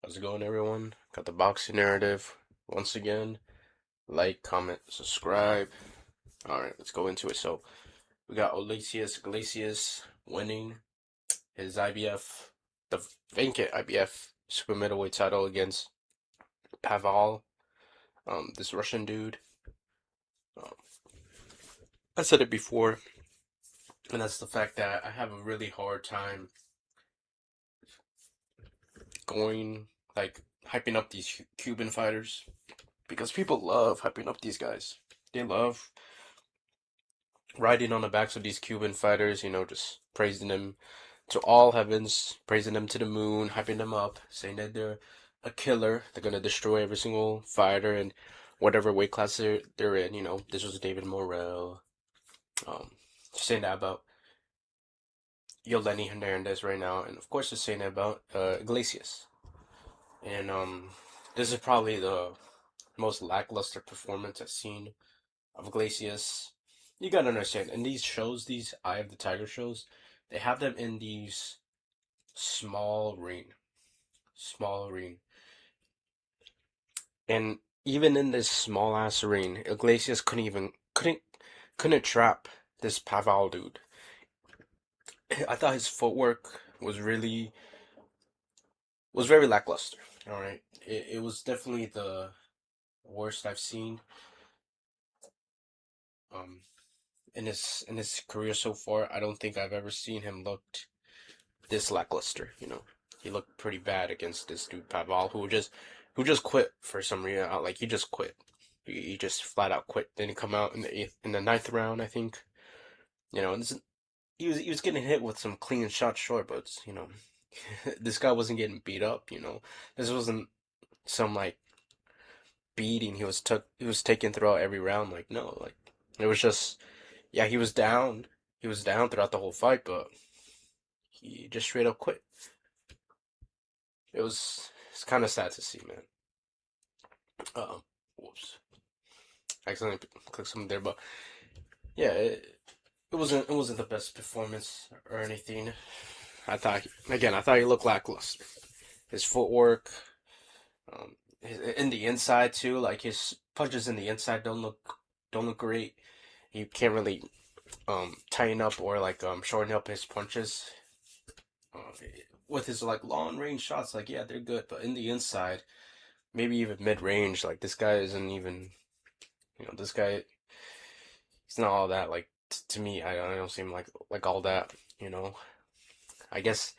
How's it going, everyone? Got the boxing narrative once again. Like, comment, subscribe. All right, let's go into it. So we got Osleys Iglesias winning his IBF, the vacant IBF super middleweight title against Pavel, this Russian dude. Um, I said it before, and that's the fact that I have a really hard time going like hyping up these Cuban fighters because people love hyping up these guys. They love riding on the backs of these Cuban fighters, just praising them to all heavens, praising them to the moon, hyping them up, saying that they're a killer. They're gonna destroy every single fighter in whatever weight class they're in. This was David Morrell, um, saying that about Yoleni Hernandez right now, and of course, they're saying that about Iglesias. And this is probably the most lackluster performance I've seen of Iglesias. You gotta understand, in these shows, these Eye of the Tiger shows, they have them in these small ring, small ring, and even in this small ass ring, Iglesias couldn't trap this Paval dude. I thought his footwork was very lackluster. All right, it was definitely the worst I've seen um in his career so far. I don't think I've ever seen him look this lackluster. He looked pretty bad against this dude Paval, who just quit for some reason. Like he just quit. He just flat out quit. Didn't come out in the ninth round, I think. And he was getting hit with some clean shots short, but this guy wasn't getting beat up. This wasn't some like beating he was taking throughout every round. Like no, like it was just yeah, he was down. He was down throughout the whole fight, but he just straight up quit. It's kind of sad to see, man. Whoops. I accidentally clicked something there, but yeah, it wasn't the best performance or anything. I thought he looked lackluster. His footwork, in the inside too, like his punches in the inside don't look great. He can't really tighten up or like shorten up his punches. Uh, with his like long range shots, like yeah, they're good, but in the inside, maybe even mid range, like this guy isn't even. This guy, he's not all that. Like to me, I don't seem like all that. You know, I guess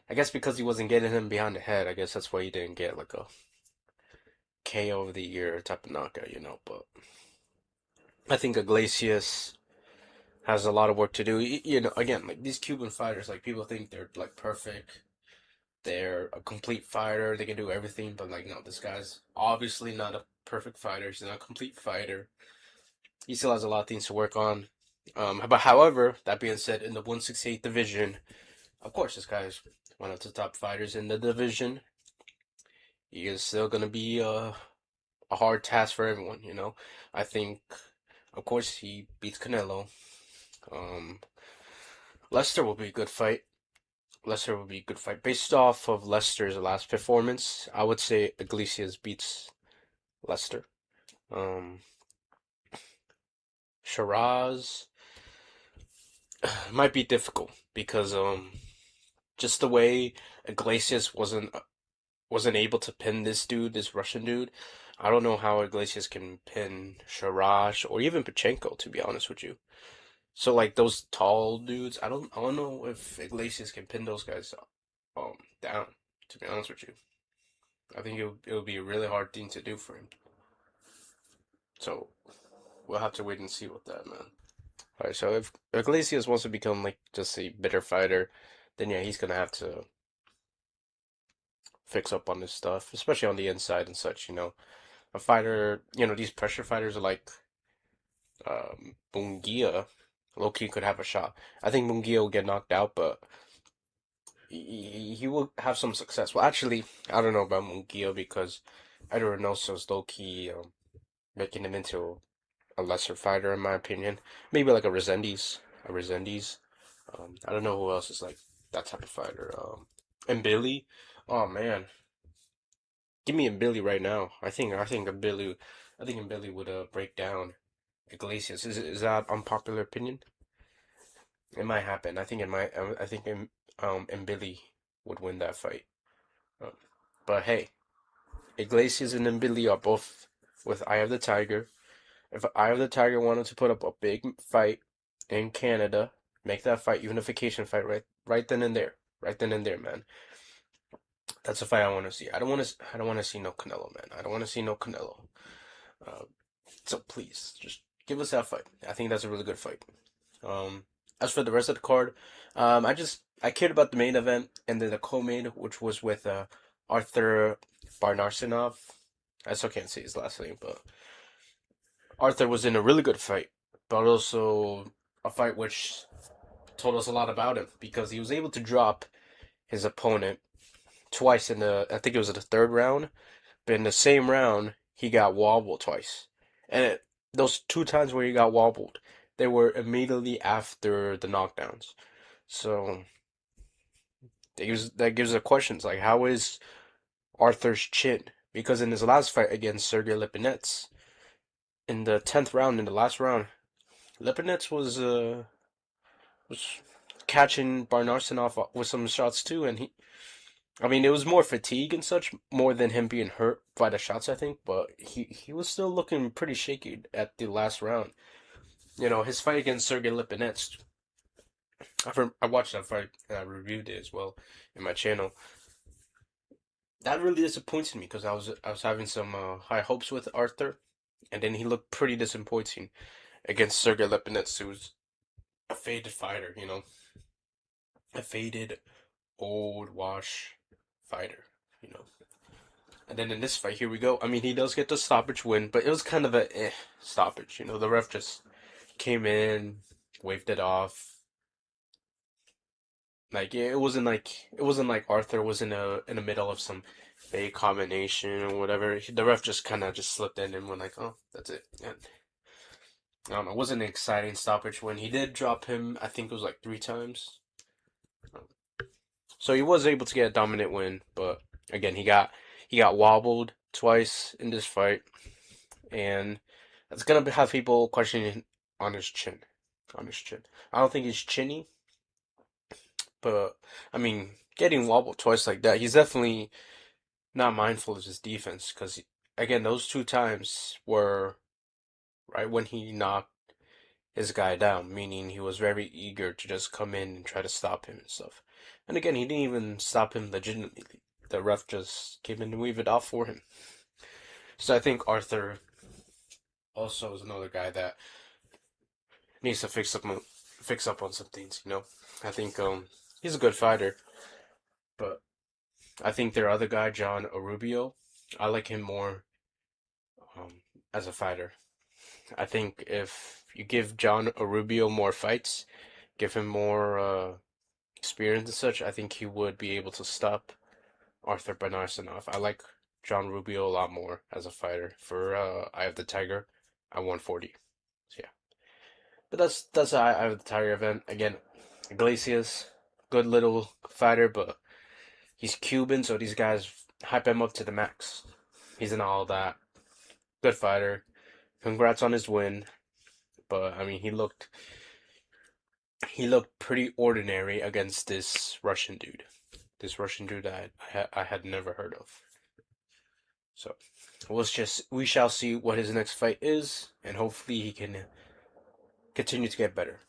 I guess because he wasn't getting him behind the head, I guess that's why he didn't get like a KO of the year type of knockout. But I think Iglesias has a lot of work to do. Again, like these Cuban fighters, like people think they're like perfect. They're a complete fighter. They can do everything, but like no, this guy's obviously not a perfect fighter. He's not a complete fighter. He still has a lot of things to work on. But however, that being said, in the 168 division, of course, this guy is one of the top fighters in the division. He is still going to be a hard task for everyone. I think, of course, he beats Canelo. Um, Lester will be a good fight. Lester will be a good fight. Based off of Lester's last performance, I would say Iglesias beats Lester. Um, Shiraz might be difficult because just the way Iglesias wasn't able to pin this dude, this Russian dude. I don't know how Iglesias can pin Sharash or even Pachenko, to be honest with you. So like those tall dudes, I don't know if Iglesias can pin those guys down, to be honest with you. I think it would be a really hard thing to do for him. So we'll have to wait and see with that, man. Alright, so if Iglesias wants to become like just a better fighter, then yeah, he's gonna have to fix up on this stuff, especially on the inside and such. A fighter, these pressure fighters are like Bungia. Low-key could have a shot. I think Bungia will get knocked out, but he will have some success. Well, actually, I don't know about Munguia because Edward Reynoso's low-key making him into a lesser fighter, in my opinion. Maybe like a Resendiz. A Resendiz. I don't know who else is like that type of fighter. And Billy. Oh, man. Give me a Billy right now. I think a Billy would break down Iglesias. Is that unpopular opinion? It might happen. I think it might. I think Billy would win that fight. Um, but hey, Iglesias and Billy are both with Eye of the Tiger. If Eye of the Tiger wanted to put up a big fight in Canada, make that fight unification fight right then and there, right then and there, man. That's a fight I want to see. I don't want to see no Canelo, man. I don't want to see no Canelo. Uh, so please, just give us that fight. I think that's a really good fight. Um, as for the rest of the card, I cared about the main event and then the co-main, which was with Arthur Barnarsinov. I still can't say his last name, but Arthur was in a really good fight, but also a fight which told us a lot about him because he was able to drop his opponent twice in the, I think it was the third round, but in the same round, he got wobbled twice. And those two times where he got wobbled, they were immediately after the knockdowns. So that gives the questions like, how is Arthur's chin? Because in his last fight against Sergey Lipinets, in the 10th round, in the last round, Lipinets was catching Barnarsinov with some shots too, and I mean, it was more fatigue and such, more than him being hurt by the shots, I think. But he was still looking pretty shaky at the last round. You know, his fight against Sergey Lipinets. I watched that fight and I reviewed it as well in my channel. That really disappointed me because I was having some high hopes with Arthur, and then he looked pretty disappointing against Sergey Lipinets, who's a faded fighter. You know, a faded old wash fighter. You know. And then in this fight, here we go. I mean, he does get the stoppage win, but it was kind of a stoppage. You know, the ref just came in, waved it off. It wasn't like Arthur was in the middle of some fake combination or whatever. The ref just kind of just slipped in and went like, oh, that's it. And I don't know. It wasn't an exciting stoppage win. He did drop him. I think it was like 3 times. So he was able to get a dominant win, but again, he got wobbled twice in this fight. And it's gonna have people questioning on his chin, on his chin. I don't think he's chinny, but I mean, getting wobbled twice like that, he's definitely not mindful of his defense. Because again, those 2 times were right when he knocked his guy down, meaning he was very eager to just come in and try to stop him and stuff. And again, he didn't even stop him legitimately. The ref just came in and waved it off for him. So I think Arthur also is another guy that needs to fix up on some things. You know, I think he's a good fighter, but I think their other guy, John Arubio, I like him more um, as a fighter. I think if you give John Arubio more fights, give him more experience and such, I think he would be able to stop Arthur Banarsanov. I like John Rubio a lot more as a fighter. For Eye of the Tiger, I 140. So yeah. But that's I have the Tiger event again. Iglesias, good little fighter, but he's Cuban, so these guys hype him up to the max. He's in all that. Good fighter. Congrats on his win, but I mean he looked pretty ordinary against this Russian dude. This Russian dude I had never heard of. So we shall see what his next fight is, and hopefully he can continue to get better.